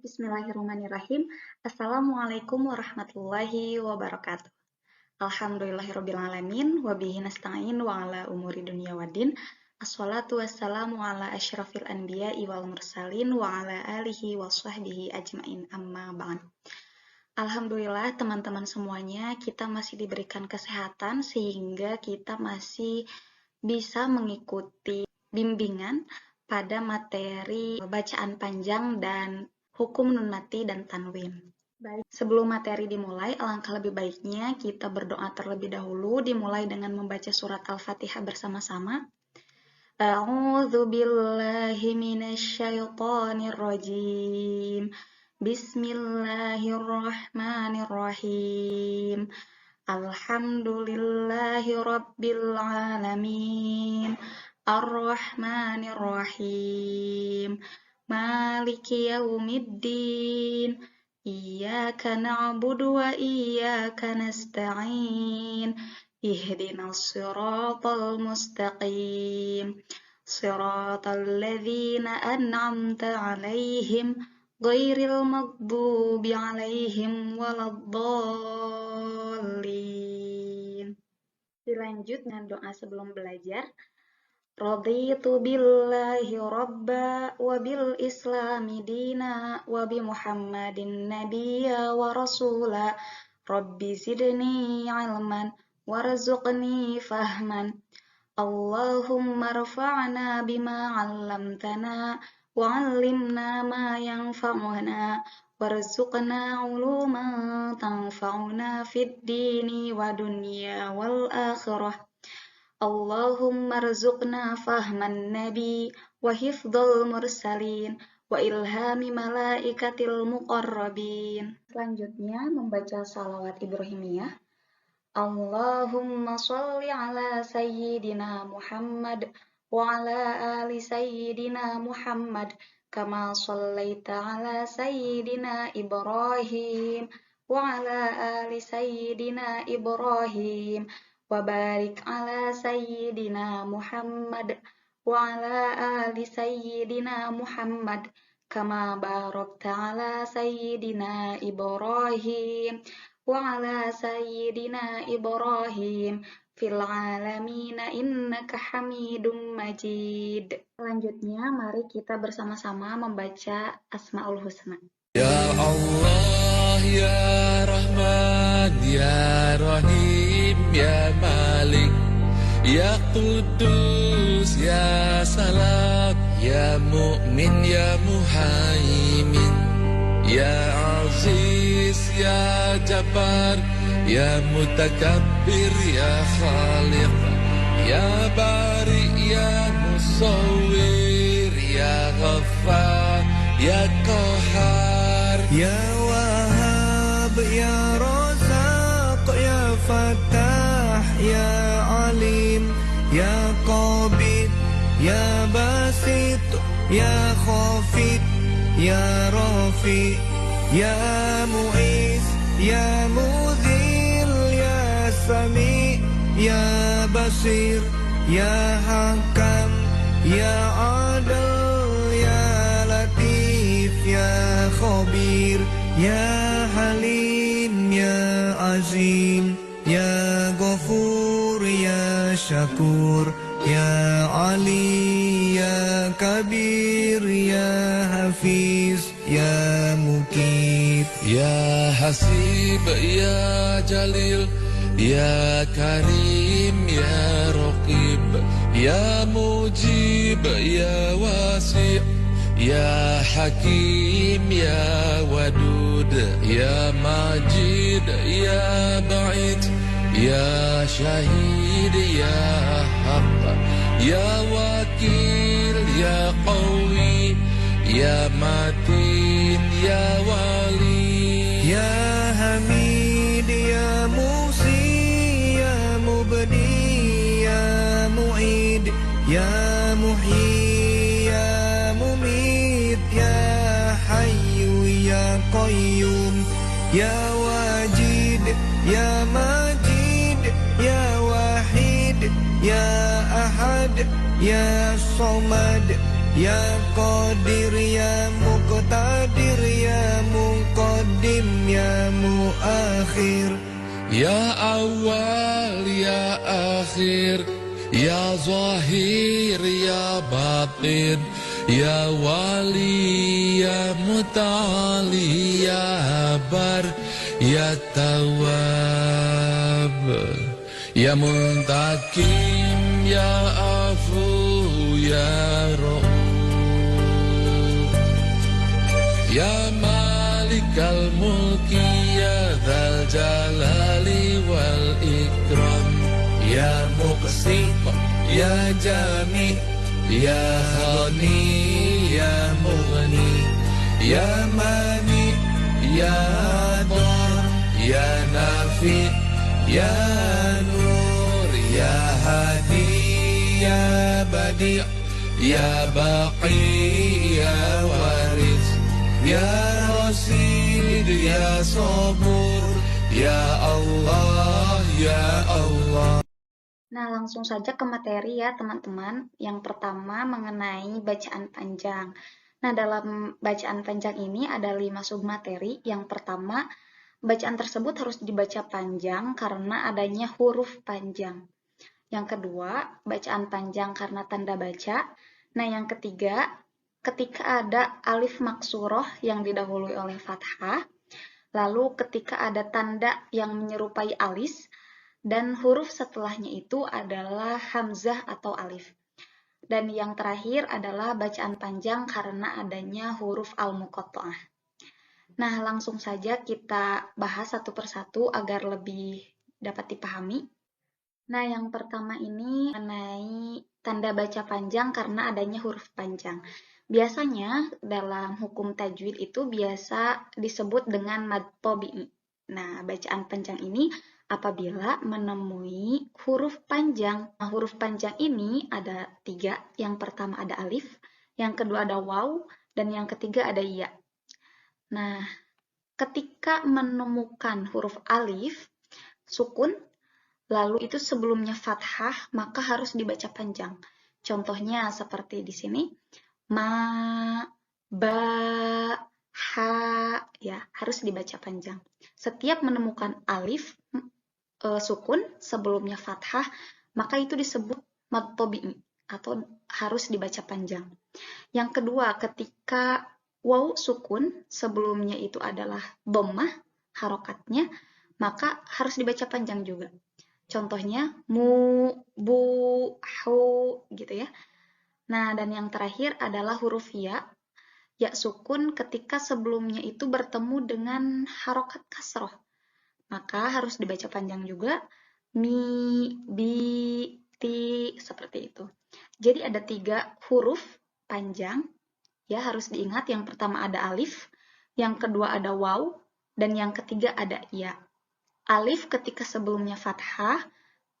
Bismillahirrahmanirrahim. Assalamualaikum warahmatullahi wabarakatuh. Alhamdulillahirrabbilalamin. Wabihi nasta'in wa ala umuri dunia waddin. Assalatu wassalamu ala asyrafil anbiya'i wal mursalin wa ala alihi wa sahbihi ajmain amma ba'd. Alhamdulillah teman-teman semuanya, kita masih diberikan kesehatan sehingga kita masih bisa mengikuti bimbingan pada materi bacaan panjang dan hukum nun mati dan tanwin. Baik, sebelum materi dimulai, alangkah lebih baiknya kita berdoa terlebih dahulu, dimulai dengan membaca surat Al-Fatihah bersama-sama. A'udzu billahi minasyaitonir rajim. Bismillahirrahmanirrahim. Alhamdulillahi rabbil alamin. Ar-Rahmanir-Rahim. Maliki yaumiddin. Iyyaka na'budu wa iyyaka nasta'in. Ihdinas siratal mustaqim. Siratal ladzina an'amta 'alaihim ghairil maghdubi 'alaihim waladdallin. Dilanjut dengan doa sebelum belajar. Raditu billahi rabba wa bil islami dina wa bi muhammadin nabiyya wa rasula rabbi zidni ilman warzuqni fahman Allahumma rfa'na bima 'allamtana wa 'allimna ma yanfa'una warzuqna 'uluman tanfa'una fid dini wa dunya wal akhirah Allahumma rzuqna fahman nabi wa hifdzal mursalin wa ilhami malaikatil muqarrabin. Selanjutnya membaca salawat Ibrahimiyah. Allahumma sholli ala sayyidina Muhammad wa ala ali sayyidina Muhammad kama shallaita ala sayyidina Ibrahim wa ala ali sayyidina Ibrahim wa barik ala sayyidina Muhammad wa ala ali sayyidina Muhammad kama barakta ala sayyidina Ibrahim wa ala sayyidina Ibrahim fil alamin innaka Hamidum Majid. Selanjutnya mari kita bersama-sama membaca Asmaul Husna. Ya Allah, Ya Rahman, Ya Rahim, Ya Malik, Ya Qudus, Ya Salam, Ya Mu'min, Ya Muhaimin, Ya Aziz, Ya Jabbar, Ya Mutakabbir, Ya Khaliq, Ya Bari, Ya Musawwir, Ya Ghaffar, Ya Qahar, Ya Wahhab, Ya Razaq, Ya Fattah, Ya Alim, Ya Qabid, Ya Basit, Ya Khafid, Ya Rafi, Ya Mu'is, Ya Mudhil, Ya Sami, Ya Basir, Ya Hakam, Ya Adil, Ya Khabir, Ya Halim, Ya Azim, Ya Ghafur, Ya Syakur, Ya Ali, Ya Kabir, Ya Hafiz, Ya Mukit, Ya Hasib, Ya Jalil, Ya Karim, Ya Raqib, Ya Mujib, Ya Wasi' Ya Hakim, Ya Wadud, Ya Majid, Ya Ba'id, Ya Syahid, Ya Haq, Ya Wakil, Ya Qawi, Ya Matin, Ya Wali, Ya Hamid, Ya Musi, Ya Mubdi, Ya Mu'id, Ya Muhyi, Qayyum, Ya Wajid, Ya Majid, Ya Wahid, Ya Ahad, Ya Somad, Ya Qadir, Ya Muqtadir, Ya آخر يا أول يا آخر يا ظاهر يا باطن يا والي يا متعالي يا بر يا تواب يا منتقم يا عفو يا رؤوف يا مالك الملك يا ذا الجلال والإكرام يا مقسط يا جامع يا غني يا مغني يا مانع يا ضار يا نافع يا نور يا هادي يا بديع يا باقي يا وارث يا رشيد يا صبور يا الله يا الله. Nah, langsung saja ke materi ya teman-teman. Yang pertama mengenai bacaan panjang. Nah, dalam bacaan panjang ini ada 5 submateri. Yang pertama, bacaan tersebut harus dibaca panjang karena adanya huruf panjang. Yang kedua, bacaan panjang karena tanda baca. Nah, yang ketiga, ketika ada alif maksuroh yang didahului oleh fathah. Lalu ketika ada tanda yang menyerupai alis. Dan huruf setelahnya itu adalah hamzah atau alif. Dan yang terakhir adalah bacaan panjang karena adanya huruf al-muqatta'ah. Nah, langsung saja kita bahas satu persatu agar lebih dapat dipahami. Nah, yang pertama ini mengenai tanda baca panjang karena adanya huruf panjang. Biasanya dalam hukum tajwid itu biasa disebut dengan mad tabi'i. Nah, bacaan panjang ini apabila menemui huruf panjang. Nah, huruf panjang ini ada 3. Yang pertama ada alif, yang kedua ada waw, dan yang ketiga ada ya. Nah, ketika menemukan huruf alif, sukun, lalu itu sebelumnya fathah, maka harus dibaca panjang. Contohnya seperti di sini, ma, ba, ha, ya harus dibaca panjang. Setiap menemukan alif sukun sebelumnya fathah, maka itu disebut mad tabi'i atau harus dibaca panjang. Yang kedua, ketika waw sukun sebelumnya itu adalah dhammah harokatnya, maka harus dibaca panjang juga. Contohnya mu, bu, hu gitu ya. Nah, dan yang terakhir adalah huruf ya. Ya sukun ketika sebelumnya itu bertemu dengan harokat kasroh. Maka harus dibaca panjang juga. Mi, bi, ti, seperti itu. Jadi ada 3 huruf panjang. Ya, harus diingat yang pertama ada alif, yang kedua ada waw, dan yang ketiga ada ya. Alif ketika sebelumnya fathah,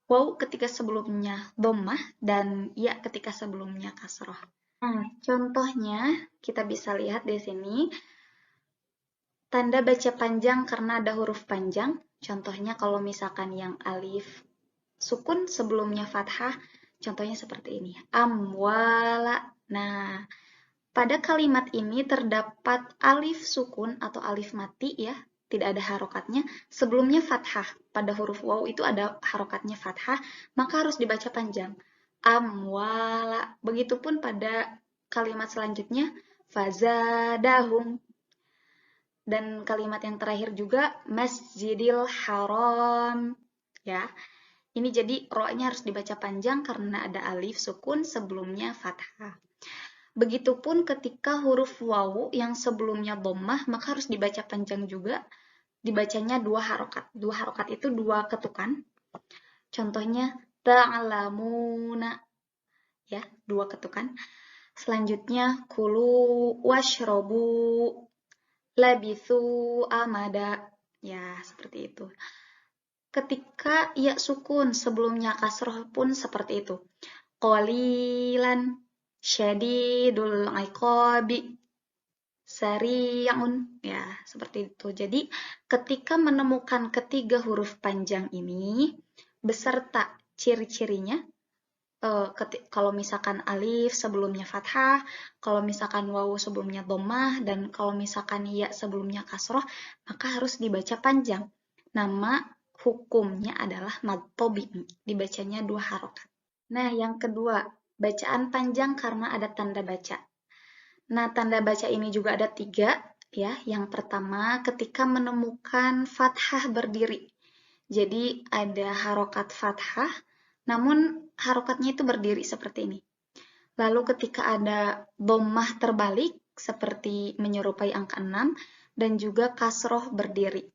waw ketika sebelumnya dhammah, dan ya ketika sebelumnya kasroh. Nah, contohnya kita bisa lihat di sini tanda baca panjang karena ada huruf panjang. Contohnya kalau misalkan yang alif sukun sebelumnya fathah, contohnya seperti ini. Amwala. Nah, pada kalimat ini terdapat alif sukun atau alif mati ya, tidak ada harokatnya. Sebelumnya fathah, pada huruf waw itu ada harokatnya fathah, maka harus dibaca panjang. Amwala. Begitupun pada kalimat selanjutnya, fazadahum. Dan kalimat yang terakhir juga Masjidil Haram. Ya. Ini jadi ro-nya harus dibaca panjang karena ada alif sukun sebelumnya fathah. Begitupun ketika huruf waw yang sebelumnya dhammah maka harus dibaca panjang juga. Dibacanya 2 harokat. 2 harokat itu 2 ketukan. Contohnya ta'lamuna. Ya, 2 ketukan. Selanjutnya kulu washrobu labithu amada. Ya, seperti itu. Ketika ya sukun sebelumnya kasroh pun seperti itu. Qalilan syadidul iqabi sari'un. Ya, seperti itu. Jadi, ketika menemukan ketiga huruf panjang ini beserta ciri-cirinya, kalau misalkan alif sebelumnya fathah, kalau misalkan waw sebelumnya dhammah, dan kalau misalkan ya sebelumnya kasroh, maka harus dibaca panjang. Nama hukumnya adalah mad tabi'i, dibacanya 2 harokat. Nah, yang kedua, bacaan panjang karena ada tanda baca. Nah, tanda baca ini juga ada 3, ya. Yang pertama, ketika menemukan fathah berdiri. Jadi, ada harokat fathah, namun harokatnya itu berdiri seperti ini. Lalu ketika ada dhammah terbalik, seperti menyerupai angka 6, dan juga kasroh berdiri.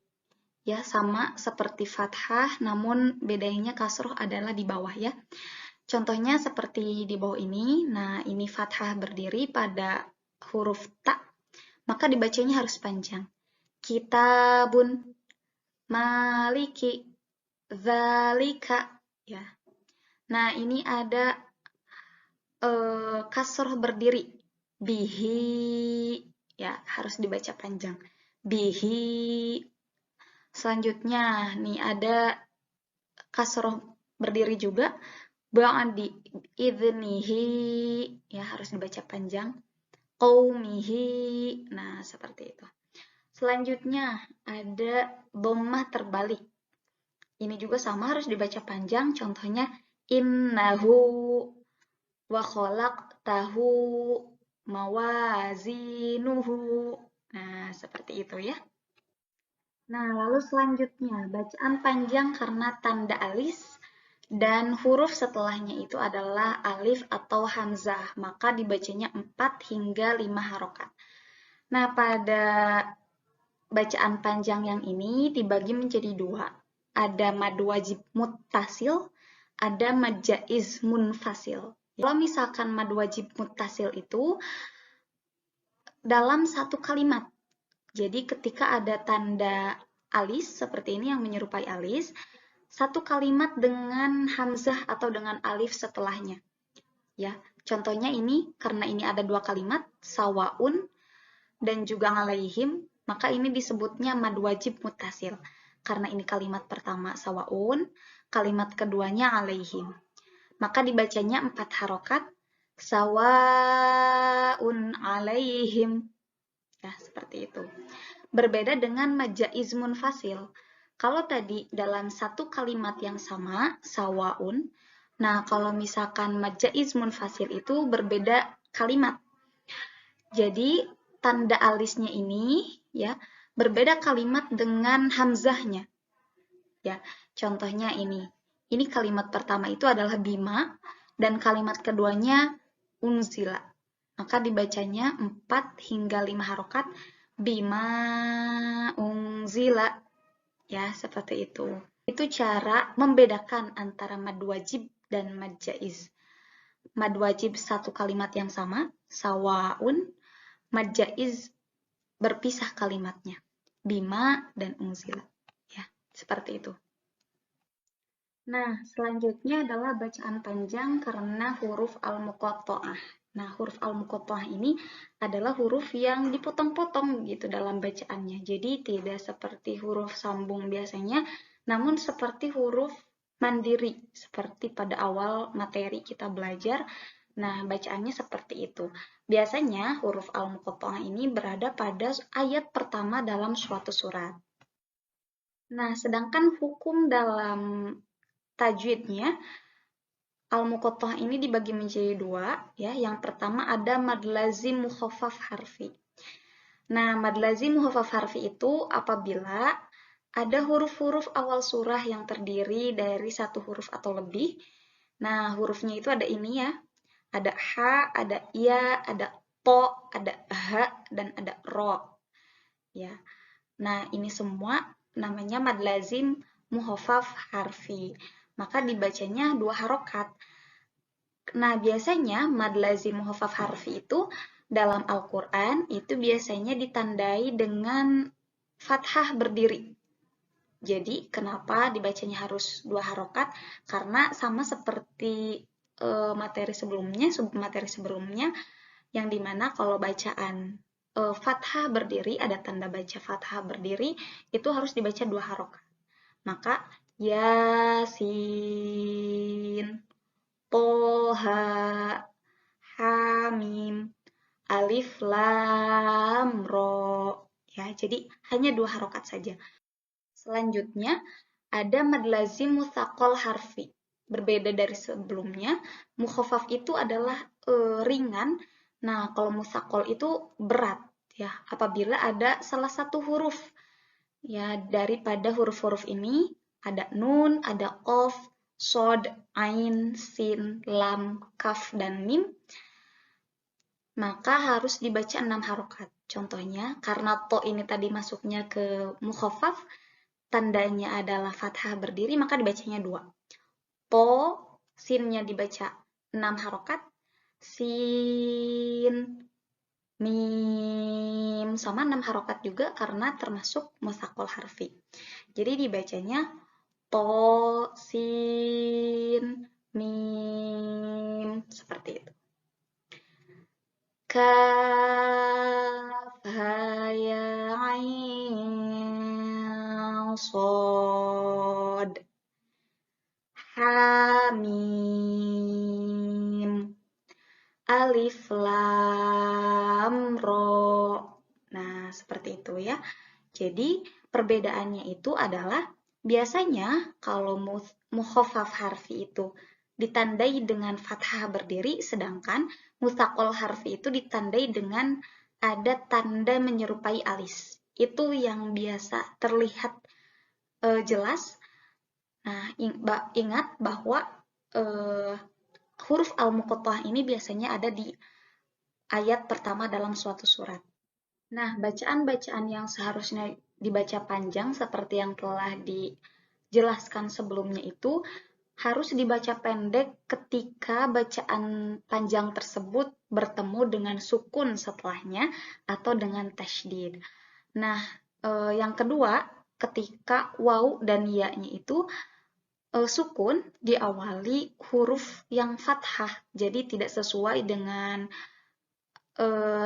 Ya, sama seperti fathah, namun bedanya kasroh adalah di bawah ya. Contohnya seperti di bawah ini. Nah, ini fathah berdiri pada huruf ta, maka dibacanya harus panjang. Kitabun, maliki, zalika, ya. Nah, ini ada kasroh berdiri, bihi, ya harus dibaca panjang. Bihi. Selanjutnya, nih ada kasroh berdiri juga, ba'di idnihi, ya harus dibaca panjang. Qaumihi, nah seperti itu. Selanjutnya ada dhammah terbalik. Ini juga sama harus dibaca panjang, contohnya innahu wa khalaqtahu mawazinuhu. Nah, seperti itu ya. Nah, lalu selanjutnya, bacaan panjang karena tanda alis dan huruf setelahnya itu adalah alif atau hamzah, maka dibacanya 4 hingga 5 harokat. Nah, pada bacaan panjang yang ini dibagi menjadi 2. Ada mad wajib muttasil, ada mad jaiz munfasil. Kalau misalkan mad wajib muttasil itu dalam satu kalimat. Jadi ketika ada tanda alis seperti ini yang menyerupai alis, satu kalimat dengan hamzah atau dengan alif setelahnya. Ya, contohnya ini karena ini ada 2 kalimat, sawaun dan juga alaihim, maka ini disebutnya mad wajib muttasil. Karena ini kalimat pertama sawaun, kalimat keduanya alaihim. Maka dibacanya 4 harokat, sawaun alaihim. Ya, seperti itu. Berbeda dengan mad jaiz munfasil. Kalau tadi dalam satu kalimat yang sama, sawaun, nah kalau misalkan mad jaiz munfasil itu berbeda kalimat. Jadi tanda alisnya ini ya berbeda kalimat dengan hamzahnya. Ya, contohnya ini. Ini kalimat pertama itu adalah bima dan kalimat keduanya unzila. Maka dibacanya 4 hingga 5 harokat, bima unzila. Ya, seperti itu. Itu cara membedakan antara mad wajib dan mad jaiz. Mad wajib satu kalimat yang sama, sawaun. Mad jaiz berpisah kalimatnya, bima dan unzila. Ya, seperti itu. Nah, selanjutnya adalah bacaan panjang karena huruf al-muqatta'ah. Nah, huruf al-muqatta'ah ini adalah huruf yang dipotong-potong gitu dalam bacaannya. Jadi tidak seperti huruf sambung biasanya, namun seperti huruf mandiri, seperti pada awal materi kita belajar. Nah, bacaannya seperti itu. Biasanya huruf al-muqatta'ah ini berada pada ayat pertama dalam suatu surat. Nah, sedangkan hukum dalam tajwidnya, al-muqatta'ah ini dibagi menjadi 2, ya. Yang pertama ada mad lazim mukhaffaf harfi. Nah, mad lazim mukhaffaf harfi itu apabila ada huruf-huruf awal surah yang terdiri dari satu huruf atau lebih. Nah, hurufnya itu ada ini ya. Ada ha, ada ya, ada to, ada ha, dan ada ro. Ya. Nah, ini semua namanya mad lazim mukhaffaf harfi. Maka dibacanya 2 harokat. Nah, biasanya mad lazim mukhaffaf harfi itu dalam Al-Quran itu biasanya ditandai dengan fathah berdiri. Jadi, kenapa dibacanya harus 2 harokat? Karena sama seperti materi sebelumnya, yang dimana kalau bacaan fathah berdiri, ada tanda baca fathah berdiri, itu harus dibaca 2 harokat. Maka, Yasin, Toha, Hamim, Alif, Lam, Ro. Ya, jadi hanya 2 harokat saja. Selanjutnya, ada mad lazim mutsaqal harfi. Berbeda dari sebelumnya, mukhaffaf itu adalah ringan. Nah, kalau mutsaqal itu berat ya, apabila ada salah satu huruf ya daripada huruf-huruf ini, ada nun, ada qaf, shod, ain, sin, lam, kaf, dan mim, maka harus dibaca 6 harokat. Contohnya, karena to ini tadi masuknya ke mukhaffaf, tandanya adalah fathah berdiri, maka dibacanya 2. To, sinnya dibaca 6 harokat, sin, mim, sama 6 harokat juga karena termasuk mutsaqal harfi. Jadi dibacanya to, sin, mim, seperti itu. Kaf, ha, ya, ain, shad, ha, mim, alif, lam, ro. Nah, seperti itu ya. Jadi, perbedaannya itu adalah biasanya kalau mukhaffaf harfi itu ditandai dengan fathah berdiri, sedangkan mutsaqal harfi itu ditandai dengan ada tanda menyerupai alis. Itu yang biasa terlihat jelas. Nah, ingat bahwa huruf al-muqatta'ah ini biasanya ada di ayat pertama dalam suatu surat. Nah, bacaan-bacaan yang seharusnya dibaca panjang seperti yang telah dijelaskan sebelumnya itu harus dibaca pendek ketika bacaan panjang tersebut bertemu dengan sukun setelahnya atau dengan tasydid. Nah, yang kedua, ketika waw dan ya-nya itu sukun diawali huruf yang fathah, jadi tidak sesuai dengan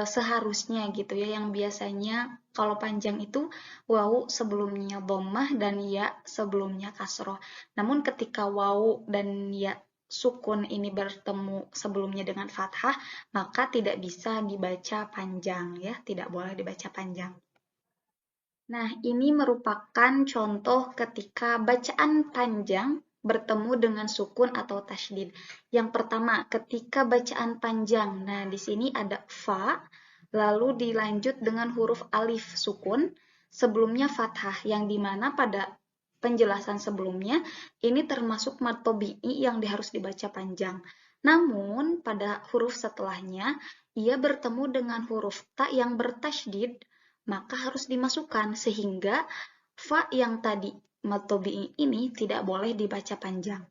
seharusnya gitu ya, yang biasanya kalau panjang itu waw sebelumnya dhammah dan ya sebelumnya kasroh. Namun ketika waw dan ya sukun ini bertemu sebelumnya dengan fathah, maka tidak bisa dibaca panjang ya, tidak boleh dibaca panjang. Nah, ini merupakan contoh ketika bacaan panjang bertemu dengan sukun atau tasydid. Yang pertama, ketika bacaan panjang. Nah, di sini ada fa, lalu dilanjut dengan huruf alif sukun, sebelumnya fathah, yang dimana pada penjelasan sebelumnya, ini termasuk mad tabi'i yang harus dibaca panjang. Namun, pada huruf setelahnya, ia bertemu dengan huruf ta yang bertasydid, maka harus dimasukkan sehingga fa yang tadi mad tabi'i ini tidak boleh dibaca panjang.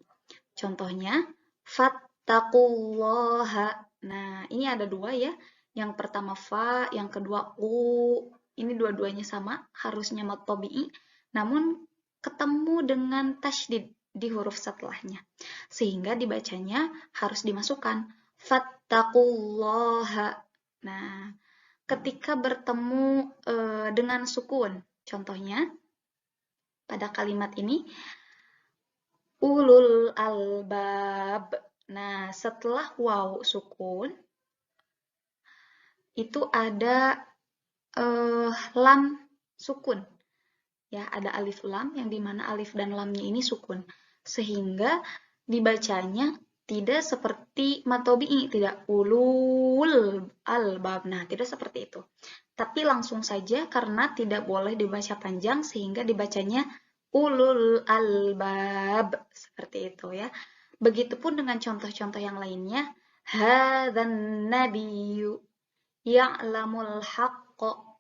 Contohnya, fattaqullaha. Nah, ini ada dua ya. Yang pertama fa, yang kedua u. Ini dua-duanya sama, harusnya mad tabi'i, namun ketemu dengan tasydid di huruf setelahnya. Sehingga dibacanya harus dimasukkan fattaqullaha. Nah, ketika bertemu dengan sukun. Contohnya, pada kalimat ini, ulul albab. Nah, setelah waw sukun, itu ada lam sukun. Ya, ada alif lam, yang dimana alif dan lamnya ini sukun. Sehingga dibacanya tidak seperti mad tabi'i, tidak ulul albab. Nah, tidak seperti itu. Tapi langsung saja karena tidak boleh dibaca panjang sehingga dibacanya ulul albab. Seperti itu ya. Begitupun dengan contoh-contoh yang lainnya. Hadzan nabiyyu ya'lamul haqqa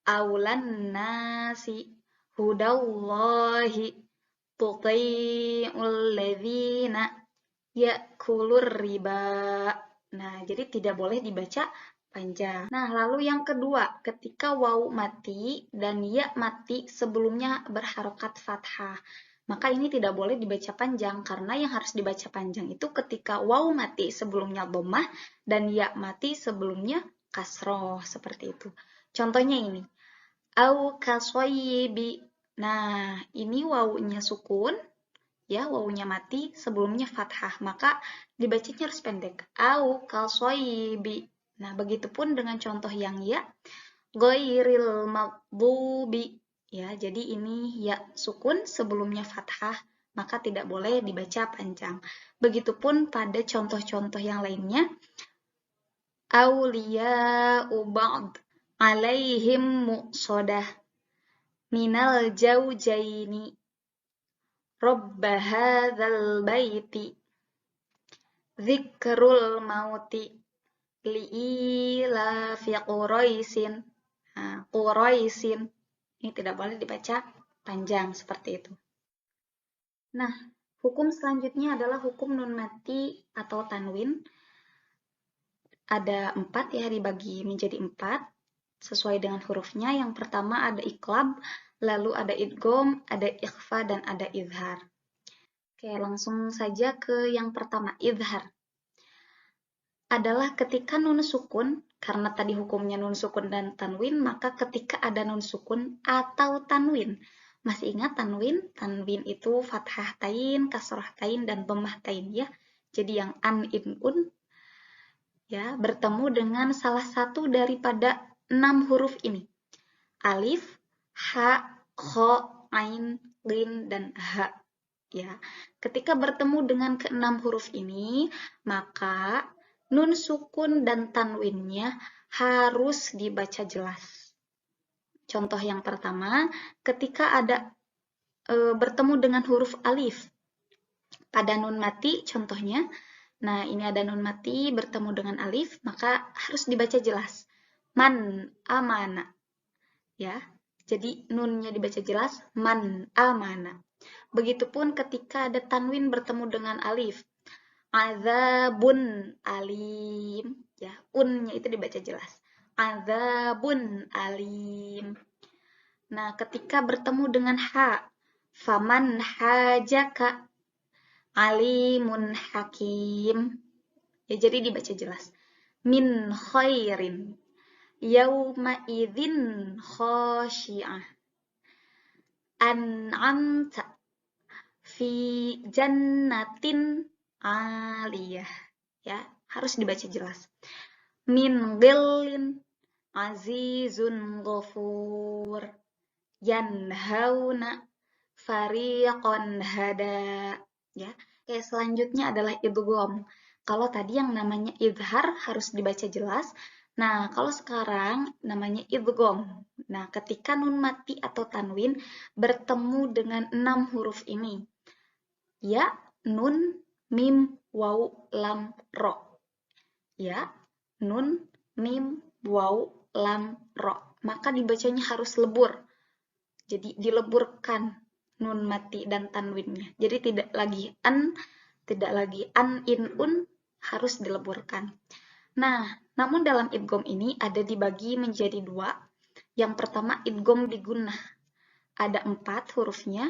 aulan nasi hudallahi tuti'ul ladzina ya'kulur riba. Nah, jadi tidak boleh dibaca panjang. Nah, lalu yang kedua, ketika waw mati dan ya mati sebelumnya berharokat fathah. Maka ini tidak boleh dibaca panjang, karena yang harus dibaca panjang itu ketika waw mati sebelumnya dhammah dan ya mati sebelumnya kasroh, seperti itu. Contohnya ini, au kasayyibi. Nah, ini wawunya sukun, ya, wawunya mati, sebelumnya fathah, maka dibacanya harus pendek. Au kasayyibi. Nah, begitupun dengan contoh yang ya, ghairil maghdubi. Ya, jadi ini ya sukun sebelumnya fathah, maka tidak boleh dibaca panjang. Begitupun pada contoh-contoh yang lainnya, awliya'u ba'd alaihim muqsadah minal jaujaini robba hadzal baiti dzikrul mauti li'ilafi quraisin. Nah, quraisin ini tidak boleh dibaca panjang seperti itu. Nah, hukum selanjutnya adalah hukum nun mati atau tanwin. Ada 4 ya, dibagi menjadi 4 sesuai dengan hurufnya. Yang pertama ada iqlab, lalu ada idgham, ada ikhfa, dan ada izhar. Oke, langsung saja ke yang pertama, izhar. Adalah ketika nun sukun, karena tadi hukumnya nun sukun dan tanwin, maka ketika ada nun sukun atau tanwin. Masih ingat tanwin? Tanwin itu fathah tain, kasrah tain, dan dhammah tain ya. Jadi yang an, in, un ya bertemu dengan salah satu daripada 6 huruf ini. Alif, ha, kho, ain, lin, dan ha. Ya, ketika bertemu dengan ke-6 huruf ini, maka nun sukun dan tanwinnya harus dibaca jelas. Contoh yang pertama, ketika ada bertemu dengan huruf alif pada nun mati, contohnya, nah ini ada nun mati bertemu dengan alif, maka harus dibaca jelas. Man amana. Ya, jadi nunnya dibaca jelas, man amana. Begitupun ketika ada tanwin bertemu dengan alif. Azabun alim. Ya, unnya itu dibaca jelas. Azabun alim. Nah, ketika bertemu dengan ha. Faman hajaka. Alimun hakim. Ya, jadi dibaca jelas. Min khairin. Yauma idzin khashi'ah. An'amta fi jannatin aliyah. Ya, harus dibaca jelas. Min ghillin azizun ghafur. Yanhauna fariqan hada. Ya, selanjutnya adalah idgham. Kalau tadi yang namanya izhar harus dibaca jelas. Nah, kalau sekarang namanya idgham. Nah, ketika nun mati atau tanwin bertemu dengan 6 huruf ini. Ya, nun, mim, waw, lam, ro. Ya, nun, mim, waw, lam, ro. Maka dibacanya harus lebur. Jadi dileburkan nun mati dan tanwinnya. Jadi tidak lagi an, in, un, harus dileburkan. Nah, namun dalam idgham ini ada dibagi menjadi 2. Yang pertama idgham bigunnah. Ada 4 hurufnya,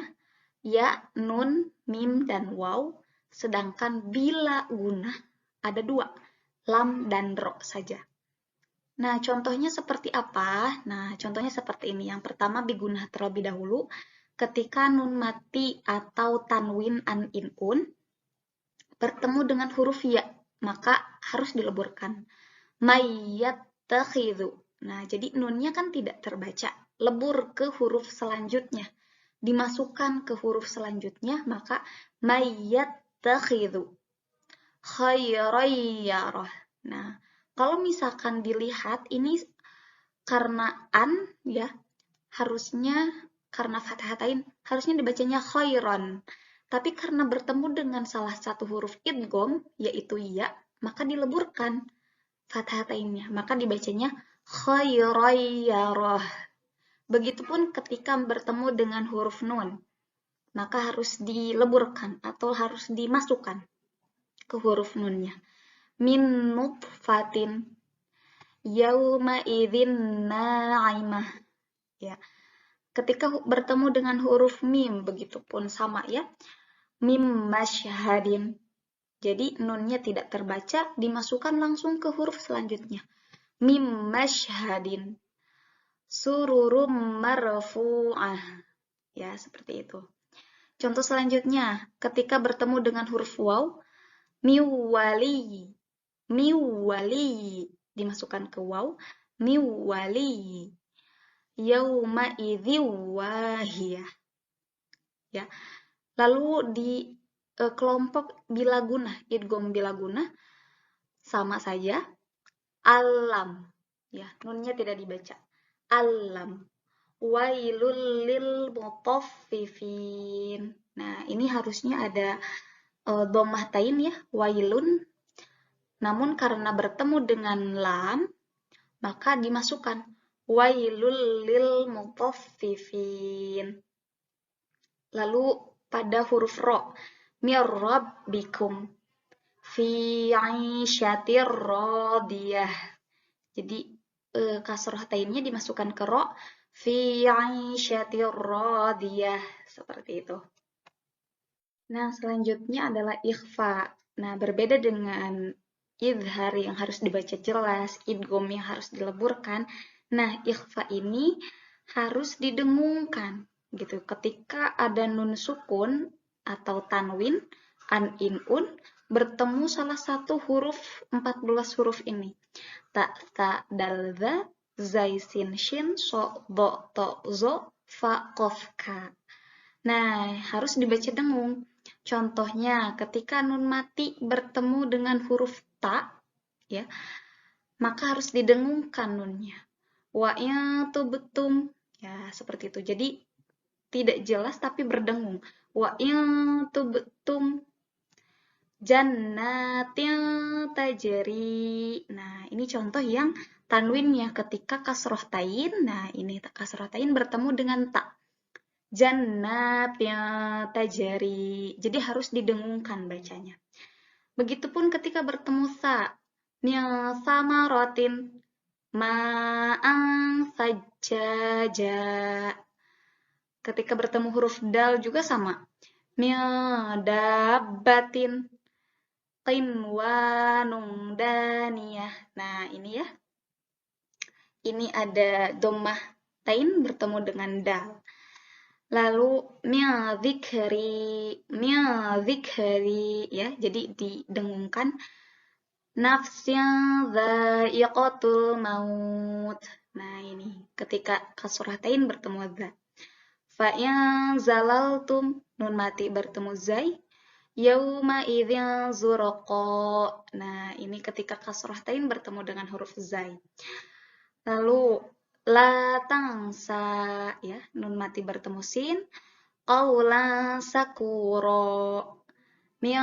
ya, nun, mim, dan waw. Sedangkan bila gunnah ada 2, lam dan ro saja. Nah, contohnya seperti apa? Nah, contohnya seperti ini. Yang pertama bigunnah terlebih dahulu. Ketika nun mati atau tanwin an, in, un bertemu dengan huruf ya, maka harus dileburkan. Mayyattakhidhu. Nah, jadi nunnya kan tidak terbaca. Lebur ke huruf selanjutnya. Dimasukkan ke huruf selanjutnya, maka mayyattakhidhu. Khayrayyarah. Nah, kalau misalkan dilihat ini karena an ya, harusnya karena fathatain harusnya dibacanya khairan. Tapi karena bertemu dengan salah satu huruf idgham yaitu ya, maka dileburkan fathatainnya, maka dibacanya khayrayyarah. Begitupun ketika bertemu dengan huruf nun, maka harus dileburkan atau harus dimasukkan ke huruf nunnya. Min nutfatin yauma idzin na'imah. Ya. Ketika bertemu dengan huruf mim, begitupun sama ya. Mim masyhadin. Jadi nunnya tidak terbaca, dimasukkan langsung ke huruf selanjutnya. Mim masyhadin. Sururum marfu'ah. Ya, seperti itu. Contoh selanjutnya, ketika bertemu dengan huruf waw, miwali. Miwali. Dimasukkan ke waw. Miwali. yauma idzi wahiyah. Ya. Lalu di kelompok bilaguna, idgham bilaguna sama saja alam. Ya, nunnya tidak dibaca. Alam. Wailul lil mutaffifin. Nah, ini harusnya ada dhammah tain ya, wailun. Namun karena bertemu dengan lam, maka dimasukkan wailul lil mutaffifin. Lalu pada huruf ro, mir rabbikum fi 'aisyatir radiyah. Jadi kasroh tainnya dimasukkan ke ro, fi 'aisyatir radiyah, seperti itu. Nah, selanjutnya adalah ikhfa. Nah, berbeda dengan idhar yang harus dibaca jelas, idgham yang harus dileburkan. Nah, ikhfa ini harus didengungkan gitu. Ketika ada nun sukun atau tanwin, an, in, un bertemu salah satu huruf 14 huruf ini. Ta, tha, dal, dha, zai, sin, shin, so, do, to, zo, fa, qof, ka. Nah, harus dibaca dengung. Contohnya, ketika nun mati bertemu dengan huruf ta, ya, maka harus didengungkan nunnya. Wa tubtum, ya seperti itu. Jadi tidak jelas tapi berdengung. Wa tubtum jannatin tajri. Nah, ini contoh yang tanwinnya ketika kasroh tain. Nah, ini kasroh tain bertemu dengan ta. Jannat yang tajari. Jadi harus didengungkan bacanya. Begitupun ketika bertemu sa. Sama rotin. Ma'ang sajaja. Ketika bertemu huruf dal juga sama. Dabbatin. Qinwanung daniyah. Nah, ini ya. Ini ada dhammah tain bertemu dengan dal. Lalu dzikri ya, jadi didengungkan nafsyan dha'iqatul maut. Nah, ini ketika kasrah tain bertemu dza. Fa in zalaltum nun mati bertemu zai yauma idzin zurqa. Nah, ini ketika kasrah tain bertemu dengan huruf zai. Lalu la tangsa ya, nun mati bertemu sin, qaulan sakura, min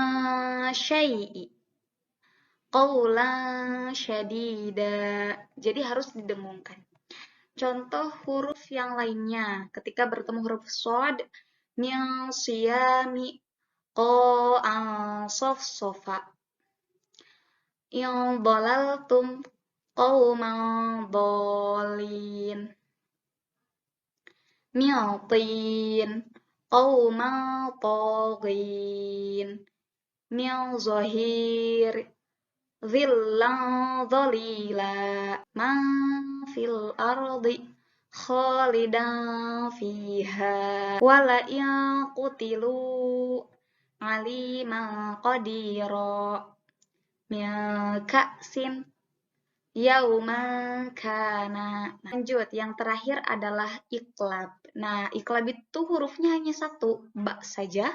syai'i, qaulan syadida. Jadi harus didengungkan. Contoh huruf yang lainnya, ketika bertemu huruf shad, min siyami, qa'an sofa, in dalaltum, qauman dhalin, min qauman taghin, min zahir dhillan dhalila, man fil ardi khalidan fiha, wala in qutilu aliman qadira, min ka'sin yauma kana. Lanjut, yang terakhir adalah iqlab. Nah, iqlab itu hurufnya hanya satu, ba saja.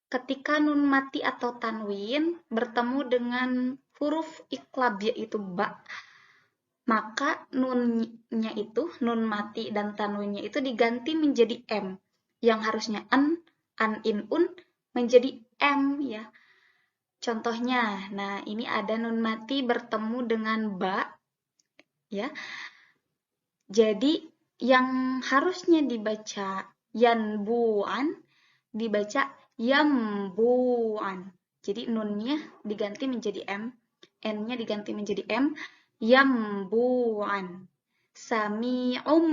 Ketika nun mati atau tanwin bertemu dengan huruf iqlab yaitu ba, maka nunnya itu, nun mati dan tanwinnya itu diganti menjadi m. Yang harusnya an, in, un menjadi m ya. Contohnya, nah ini ada nun mati bertemu dengan ba, ya. Jadi yang harusnya dibaca yanbu'an dibaca yambu'an. Jadi nunnya diganti menjadi m, n-nya diganti menjadi m, yambu'an. Sami'um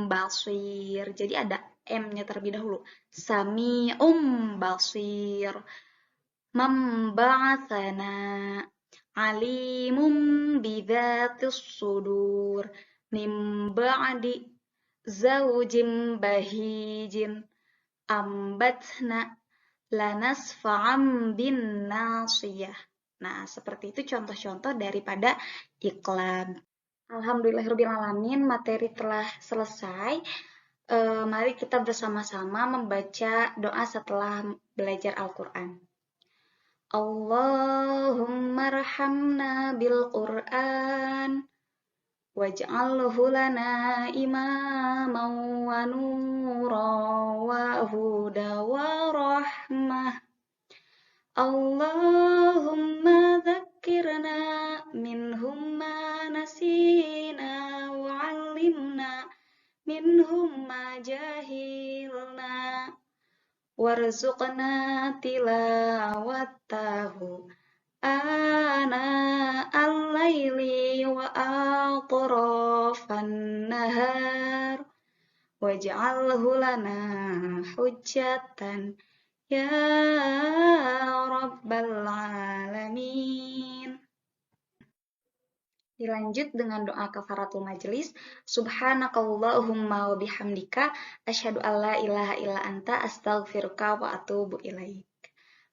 basir. Jadi ada m-nya terlebih dahulu. Sami'um basir. Memba'athana alimum bidzatis sudur min ba'di zawjin bahijin ambatna lanasfa'am bin nasiyah. Nah, seperti itu contoh-contoh daripada iqlab. Alhamdulillahirrabbilalamin, materi telah selesai. Mari kita bersama-sama membaca doa setelah belajar Al-Quran. Allahumma rahamna bil-Quran waj'alhu lana imaman wa nuran wa huda wa rahmah. Allahumma dzakkirna minhum ma nasina wa 'allimna minhum ma jahilna warzuqna tilawatahu ana al-laili wa atrafan nahar waj'alhu lana hujjatan ya rabbal alamin. Dilanjut dengan doa kafaratul majelis. Subhanakallahumma wa bihamdika asyhadu an la ilaha illa anta astaghfiruka wa atubu ilaik.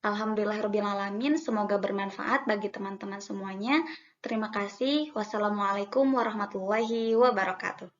Alhamdulillahirrabbilalamin, semoga bermanfaat bagi teman-teman semuanya. Terima kasih. Wassalamualaikum warahmatullahi wabarakatuh.